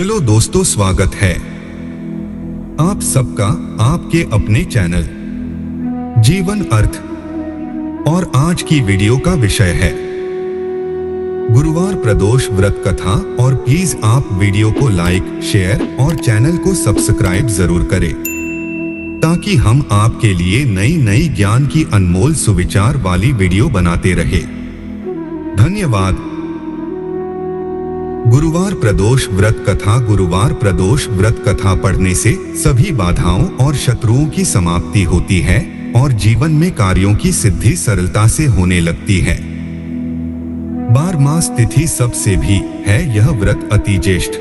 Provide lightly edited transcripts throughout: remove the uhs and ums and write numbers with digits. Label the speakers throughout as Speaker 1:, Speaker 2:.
Speaker 1: Hello दोस्तों, स्वागत है आप सबका आपके अपने चैनल जीवन अर्थ। और आज की वीडियो का विषय है गुरुवार प्रदोष व्रत कथा। और प्लीज आप वीडियो को लाइक, शेयर और चैनल को सब्सक्राइब जरूर करें ताकि हम आपके लिए नई नई ज्ञान की अनमोल सुविचार वाली वीडियो बनाते रहे। धन्यवाद। गुरुवार प्रदोष व्रत कथा। गुरुवार प्रदोष व्रत कथा पढ़ने से सभी बाधाओं और शत्रुओं की समाप्ति होती है और जीवन में कार्यों की सिद्धि सरलता से होने लगती है। 12 मास तिथि सबसे भी है यह व्रत अति ज्येष्ठ।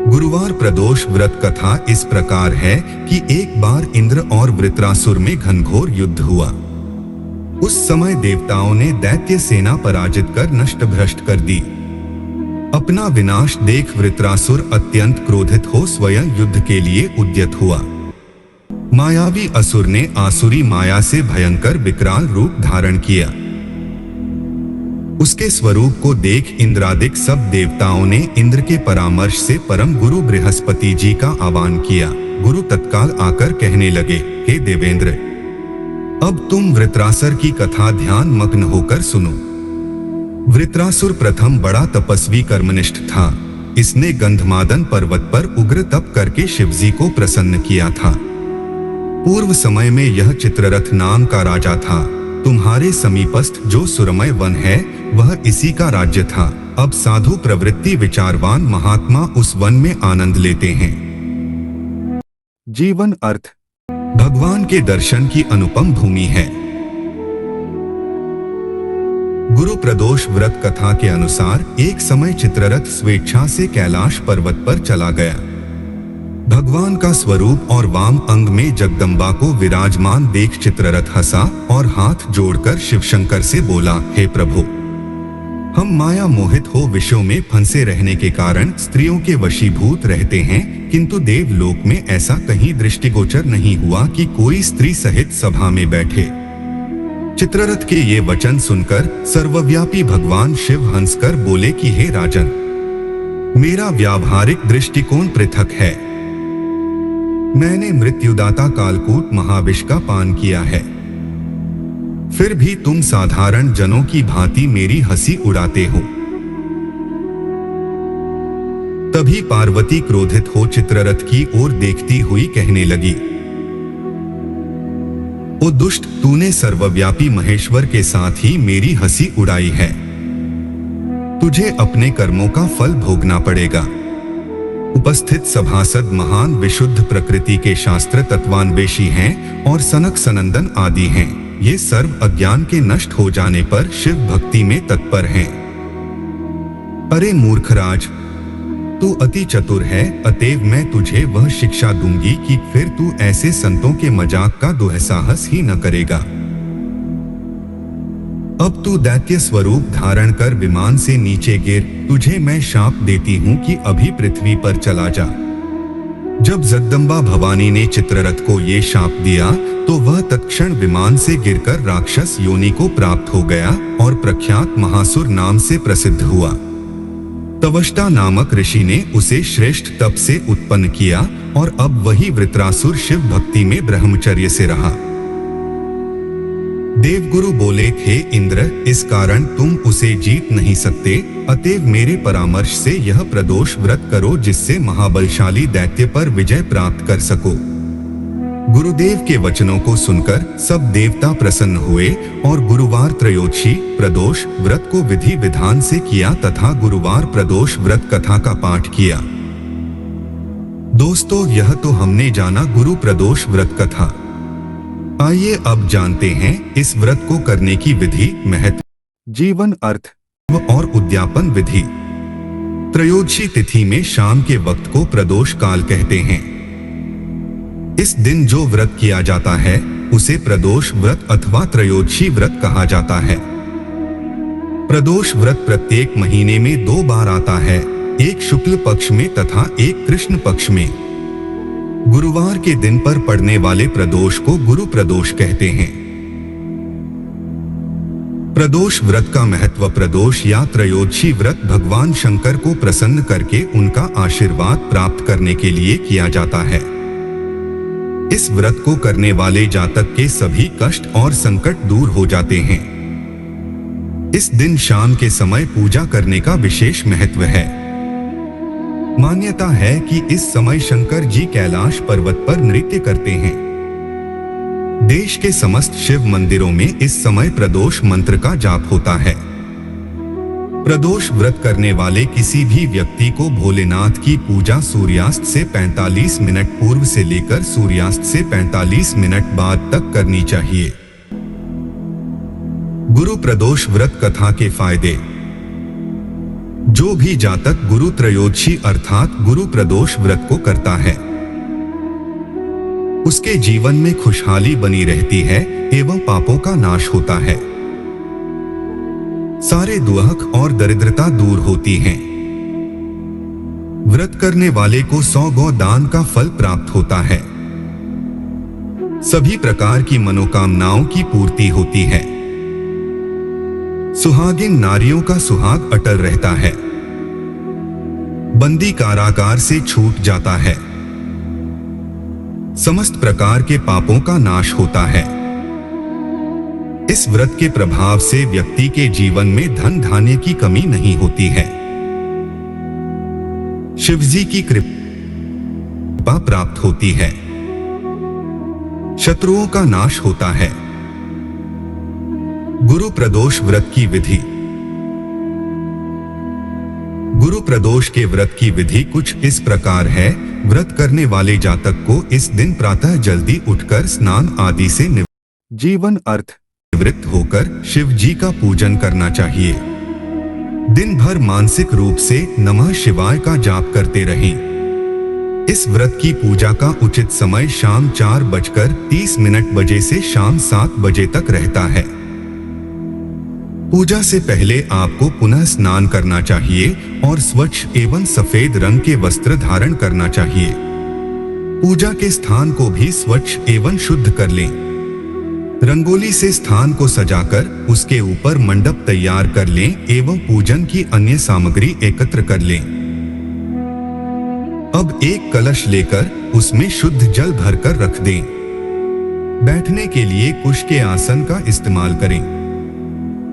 Speaker 1: गुरुवार प्रदोष व्रत कथा इस प्रकार है कि एक बार इंद्र और वृत्रासुर में घनघोर युद्ध हुआ। उस समय देवताओं ने दैत्य सेना पराजित कर नष्ट भ्रष्ट कर दी। अपना विनाश देख वृत्रासुर अत्यंत क्रोधित हो स्वयं युद्ध के लिए उद्यत हुआ। मायावी असुर ने आसुरी माया से भयंकर विकराल रूप धारण किया। उसके स्वरूप को देख इंद्रादिक सब देवताओं ने इंद्र के परामर्श से परम गुरु बृहस्पति जी का आह्वान किया। गुरु तत्काल आकर कहने लगे, हे देवेंद्र, अब तुम वृत्रासुर की कथा ध्यान मग्न होकर सुनो। वृत्रासुर प्रथम बड़ा तपस्वी कर्मनिष्ठ था। इसने गंधमादन पर्वत पर उग्र तप करके शिवजी को प्रसन्न किया था। पूर्व समय में यह चित्ररथ नाम का राजा था। तुम्हारे समीपस्थ जो सुरमय वन है वह इसी का राज्य था। अब साधु प्रवृत्ति विचारवान महात्मा उस वन में आनंद लेते हैं। जीवन अर्थ भगवान के दर्शन की अनुपम भूमि है। गुरु प्रदोष व्रत कथा के अनुसार एक समय चित्ररथ स्वेच्छा से कैलाश पर्वत पर चला गया। भगवान का स्वरूप और वाम अंग में जगदम्बा को विराजमान देख चित्ररथ हंसा और हाथ जोड़कर शिवशंकर से बोला, हे प्रभु, हम माया मोहित हो विषयों में फंसे रहने के कारण स्त्रियों के वशीभूत रहते हैं, किंतु देवलोक में ऐसा कहीं दृष्टिगोचर नहीं हुआ कि कोई स्त्री सहित सभा में बैठे। चित्ररथ के ये वचन सुनकर सर्वव्यापी भगवान शिव हंसकर बोले कि हे राजन, मेरा व्यावहारिक दृष्टिकोण पृथक है। मैंने मृत्युदाता कालकूट महाविष का पान किया है, फिर भी तुम साधारण जनों की भांति मेरी हंसी उड़ाते हो। तभी पार्वती क्रोधित हो चित्ररथ की ओर देखती हुई कहने लगी, ओ दुष्ट, तूने सर्वव्यापी महेश्वर के साथ ही मेरी हंसी उड़ाई है। तुझे अपने कर्मों का फल भोगना पड़ेगा। उपस्थित सभासद महान विशुद्ध प्रकृति के शास्त्र तत्वान्वेषी हैं और सनक सनंदन आदि हैं। ये सर्व अज्ञान के नष्ट हो जाने पर शिव भक्ति में तत्पर हैं। अरे मूर्खराज, तू अति चतुर है, अतएव मैं तुझे वह शिक्षा दूंगी कि फिर तू ऐसे संतों के मजाक का दुस्साहस ही न करेगा। अब तू दैत्य स्वरूप धारण कर विमान से नीचे गिर। तुझे मैं शाप देती हूँ कि अभी पृथ्वी पर चला जा। जब जगदम्बा भवानी ने चित्ररथ को ये शाप दिया तो वह तत्क्षण विमान से गिरकर राक्षस योनि को प्राप्त हो गया और प्रख्यात महासुर नाम से प्रसिद्ध हुआ। तवष्टा नामक ऋषि ने उसे श्रेष्ठ तप से उत्पन्न किया और अब वही वृत्रासुर शिव भक्ति में ब्रह्मचर्य से रहा। देवगुरु बोले, हे इंद्र, इस कारण तुम उसे जीत नहीं सकते, अतएव मेरे परामर्श से यह प्रदोष व्रत करो जिससे महाबलशाली दैत्य पर विजय प्राप्त कर सको। गुरुदेव के वचनों को सुनकर सब देवता प्रसन्न हुए और गुरुवार त्रयोदशी प्रदोष व्रत को विधि विधान से किया तथा गुरुवार प्रदोष व्रत कथा का पाठ किया। दोस्तों, यह तो हमने जाना गुरु प्रदोष व्रत कथा। आइए अब जानते हैं इस व्रत को करने की विधि, महत्व, जीवन अर्थ और उद्यापन विधि। त्रयोदशी तिथि में शाम के वक्त को प्रदोष काल कहते हैं। इस दिन जो व्रत किया जाता है उसे प्रदोष व्रत अथवा त्रयोदशी व्रत कहा जाता है। प्रदोष व्रत प्रत्येक महीने में 2 बार आता है, एक शुक्ल पक्ष में तथा एक कृष्ण पक्ष में। गुरुवार के दिन पर पड़ने वाले प्रदोष को गुरु प्रदोष कहते हैं। प्रदोष व्रत का महत्व। प्रदोष या त्रयोदशी व्रत भगवान शंकर को प्रसन्न करके उनका आशीर्वाद प्राप्त करने के लिए किया जाता है। इस व्रत को करने वाले जातक के सभी कष्ट और संकट दूर हो जाते हैं। इस दिन शाम के समय पूजा करने का विशेष महत्व है। मान्यता है कि इस समय शंकर जी कैलाश पर्वत पर नृत्य करते हैं। देश के समस्त शिव मंदिरों में इस समय प्रदोष मंत्र का जाप होता है। प्रदोष व्रत करने वाले किसी भी व्यक्ति को भोलेनाथ की पूजा सूर्यास्त से 45 मिनट पूर्व से लेकर सूर्यास्त से 45 मिनट बाद तक करनी चाहिए। गुरु प्रदोष व्रत कथा के फायदे। जो भी जातक गुरु त्रयोदशी अर्थात गुरु प्रदोष व्रत को करता है, उसके जीवन में खुशहाली बनी रहती है एवं पापों का नाश होता है। सारे दुख और दरिद्रता दूर होती हैं। व्रत करने वाले को 100 गौ दान का फल प्राप्त होता है। सभी प्रकार की मनोकामनाओं की पूर्ति होती है। सुहागिन नारियों का सुहाग अटल रहता है। बंदी कारागार से छूट जाता है। समस्त प्रकार के पापों का नाश होता है। इस व्रत के प्रभाव से व्यक्ति के जीवन में धन धान्य की कमी नहीं होती है। शिवजी की कृपा प्राप्त होती है। शत्रुओं का नाश होता है। गुरु प्रदोष व्रत की विधि। गुरु प्रदोष के व्रत की विधि कुछ इस प्रकार है। व्रत करने वाले जातक को इस दिन प्रातः जल्दी उठकर स्नान आदि से जीवन अर्थ निवृत्त होकर शिव जी का पूजन करना चाहिए। दिन भर मानसिक रूप से नमः शिवाय का जाप करते रहें। इस व्रत की पूजा का उचित समय शाम 4:30 बजे से शाम 7 बजे तक रहता है। पूजा से पहले आपको पुनः स्नान करना चाहिए और स्वच्छ एवं सफेद रंग के वस्त्र धारण करना चाहिए। पूजा के स्थान को भी स्वच्छ एवं शुद्ध कर लें। रंगोली से स्थान को सजाकर उसके ऊपर मंडप तैयार कर लें एवं पूजन की अन्य सामग्री एकत्र कर लें। अब एक कलश लेकर उसमें शुद्ध जल भरकर रख दें। बैठने के लिए कुश के आसन का इस्तेमाल करें।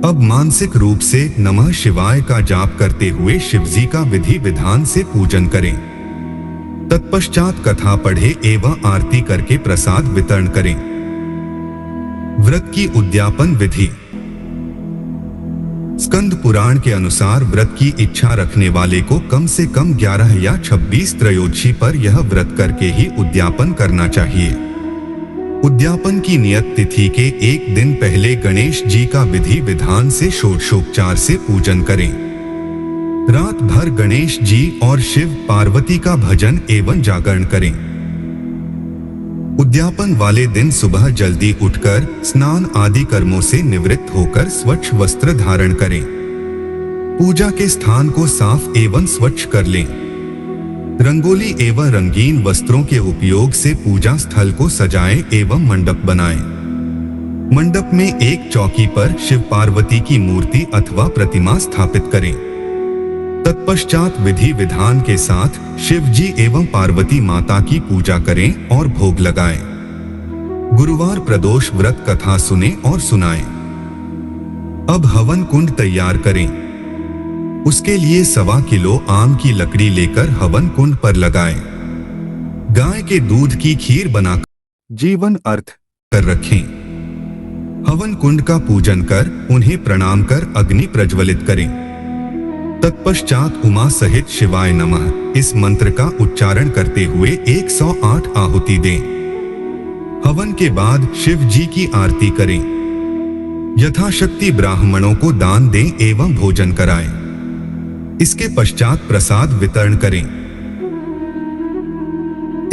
Speaker 1: अब मानसिक रूप से नमः शिवाय का जाप करते हुए शिवजी का विधि विधान से पूजन करें। तत्पश्चात कथा पढ़े एवं आरती करके प्रसाद वितरण करें। व्रत की उद्यापन विधि। स्कंद पुराण के अनुसार व्रत की इच्छा रखने वाले को कम से कम 11 या 26 त्रयोदशी पर यह व्रत करके ही उद्यापन करना चाहिए। उद्यापन की नियत तिथि के एक दिन पहले गणेश जी का विधि विधान से षोडशोपचार से पूजन करें। रात भर गणेश जी और शिव पार्वती का भजन एवं जागरण करें। उद्यापन वाले दिन सुबह जल्दी उठकर स्नान आदि कर्मों से निवृत्त होकर स्वच्छ वस्त्र धारण करें। पूजा के स्थान को साफ एवं स्वच्छ कर लें। रंगोली एवं रंगीन वस्त्रों के उपयोग से पूजा स्थल को सजाएं एवं मंडप बनाएं। मंडप में एक चौकी पर शिव पार्वती की मूर्ति अथवा प्रतिमा स्थापित करें। तत्पश्चात विधि विधान के साथ शिव जी एवं पार्वती माता की पूजा करें और भोग लगाएं। गुरुवार प्रदोष व्रत कथा सुने और सुनाएं। अब हवन कुंड तैयार करें। उसके लिए 1.25 किलो आम की लकड़ी लेकर हवन कुंड पर लगाएं। गाय के दूध की खीर बनाकर जीवन अर्थ कर रखें। हवन कुंड का पूजन कर उन्हें प्रणाम कर अग्नि प्रज्वलित करें। तत्पश्चात उमा सहित शिवाय नमः इस मंत्र का उच्चारण करते हुए 108 आहुति दें। हवन के बाद शिव जी की आरती करें। यथाशक्ति ब्राह्मणों को दान दें एवं भोजन कराएं। इसके पश्चात प्रसाद वितरण करें।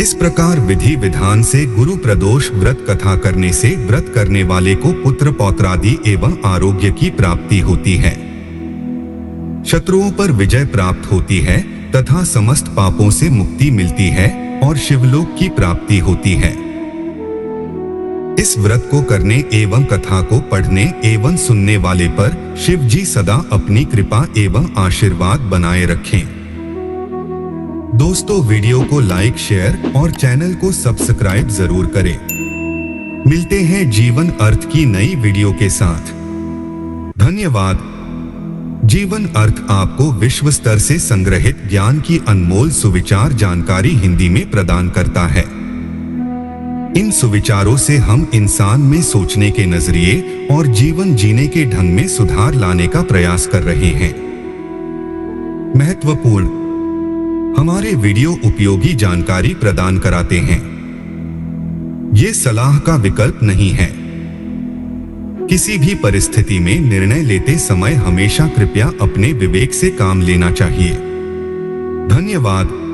Speaker 1: इस प्रकार विधि विधान से गुरु प्रदोष व्रत कथा करने से व्रत करने वाले को पुत्र पौत्रादि एवं आरोग्य की प्राप्ति होती है। शत्रुओं पर विजय प्राप्त होती है तथा समस्त पापों से मुक्ति मिलती है और शिवलोक की प्राप्ति होती है। इस व्रत को करने एवं कथा को पढ़ने एवं सुनने वाले पर शिव जी सदा अपनी कृपा एवं आशीर्वाद बनाए रखें। दोस्तों, वीडियो को लाइक, शेयर और चैनल को सब्सक्राइब जरूर करें। मिलते हैं जीवन अर्थ की नई वीडियो के साथ। धन्यवाद। जीवन अर्थ आपको विश्व स्तर से संग्रहित ज्ञान की अनमोल सुविचार जानकारी हिंदी में प्रदान करता है। इन सुविचारों से हम इंसान में सोचने के नजरिए और जीवन जीने के ढंग में सुधार लाने का प्रयास कर रहे हैं। महत्वपूर्ण, हमारे वीडियो उपयोगी जानकारी प्रदान कराते हैं। ये सलाह का विकल्प नहीं है। किसी भी परिस्थिति में निर्णय लेते समय हमेशा कृपया अपने विवेक से काम लेना चाहिए। धन्यवाद।